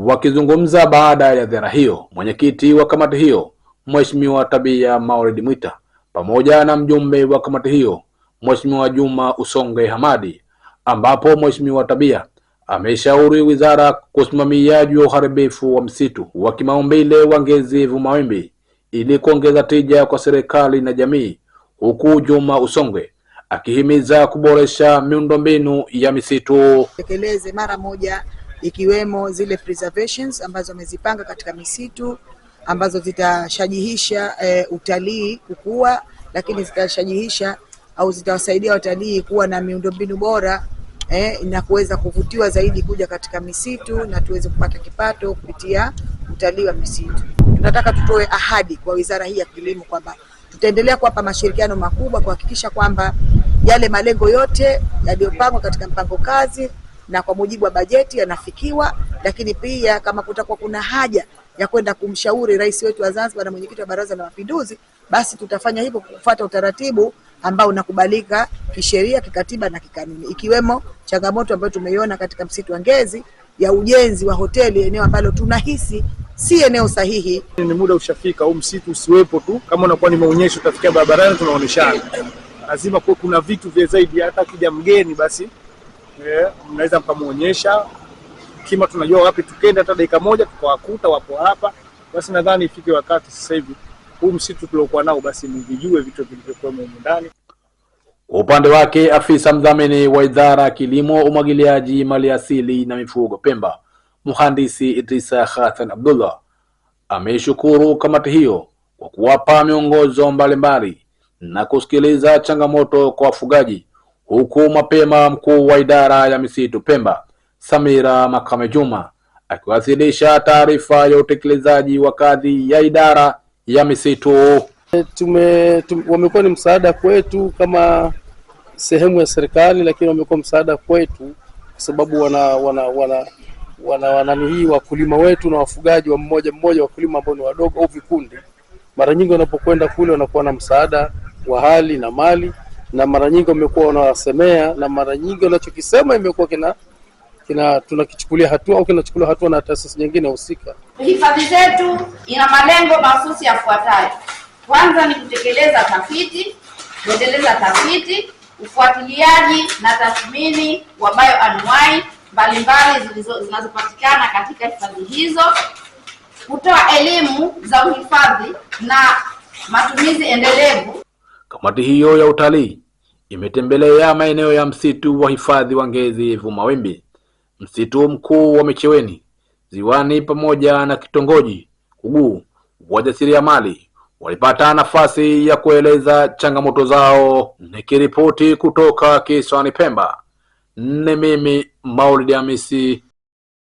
Wakizungumza baada ya ziara hiyo, mwenyekiti wa kamati hiyo Mheshimiwa Tabia Maulid Mwita pamoja na mjumbe wa kamati hiyo Mheshimiwa Juma Usonge Hamadi, ambapo Mheshimiwa Tabia ameshauri wizara kusimamiaji wa uharibifu wa msitu wa kimaumbile wa Ngezi Vumawimbi ili kuongeza tija kwa serikali na jamii, huku Juma Usonge akihimiza kuboresha miundombinu ya misitu. Tekeleze mara moja ikiwemo zile preservations ambazo wamezipanga katika misitu ambazo zitashajihisha utalii kukua, lakini zitashajihisha au zitawasaidia watalii kuwa na miundombinu bora na kuweza kuvutiwa zaidi kuja katika misitu na tuweze kupata kipato kupitia utalii wa misitu. Tunataka tutoe ahadi kwa wizara hii ya kilimo kwamba tutaendelea kuwapa mashirikiano makubwa kuhakikisha kwamba yale malengo yote yaliyopangwa katika mpango kazi na kwa mujibu wa bajeti yanafikiwa, lakini pia kama kutakuwa kuna haja ya kwenda kumshauri rais wetu wa Zanzibar na mwenyekiti wa Baraza la Mapinduzi, basi tutafanya hivyo kufuata utaratibu ambao unakubalika kisheria, kikatiba na kikanuni, ikiwemo changamoto ambayo tumeiona katika msitu wa Ngezi ya ujenzi wa hoteli, eneo ambalo tunahisi si eneo sahihi. Ni muda ushafika huu msitu usiwepo tu kama unakuwa ni maonyesho, utafikia barabarani tunaoneshana. Lazima kuwe kuna vitu vya zaidi, hata kija mgeni basi mnaweza mkamuonyesha kima, tunajua wapi tukenda, hata dakika moja tukawakuta wapo hapa. Basi nadhani ifike wakati sasa hivi huu msitu tuliokuwa nao basi mvijue vitu vilivyokuwa ndani. Upande wake afisa mdhamini wa idara ya kilimo, umwagiliaji, maliasili na mifugo Pemba, Mhandisi Idrisa Hassan Abdullah ameshukuru kamati hiyo kwa kuwapa miongozo mbalimbali na kusikiliza changamoto kwa wafugaji, huku mapema mkuu wa idara ya misitu Pemba Samira Makame Juma akiwasilisha taarifa ya utekelezaji wa kazi ya idara ya misitu. Wamekuwa ni msaada kwetu kama sehemu ya serikali, lakini wamekuwa msaada kwetu kwa sababu wana hii wakulima wetu na wafugaji wa mmoja mmoja, wakulima ambao ni wadogo au vikundi, mara nyingi wanapokwenda kule wanakuwa na msaada wa hali na mali, na mara nyingi wamekuwa wanawasemea, na mara nyingi wanachokisema imekuwa tunakichukulia hatua au kinachukuliwa hatua na taasisi nyingine husika. Hifadhi zetu ina malengo mahususi yafuatayo. Kwanza ni kutekeleza tafiti, kuendeleza tafiti, ufuatiliaji na tathmini wa bioanuwai mbalimbali zinazopatikana katika hifadhi hizo, kutoa elimu za uhifadhi na matumizi endelevu. Kamati hiyo ya utalii imetembelea maeneo ya msitu wa hifadhi wa Ngezi Vumawimbi, msitu mkuu wa Micheweni, Ziwani pamoja na kitongoji Kuguu. Wajasiriamali walipata nafasi ya kueleza changamoto zao. Nikiripoti kutoka kisiwani Pemba, ni mimi Maulid Hamisi.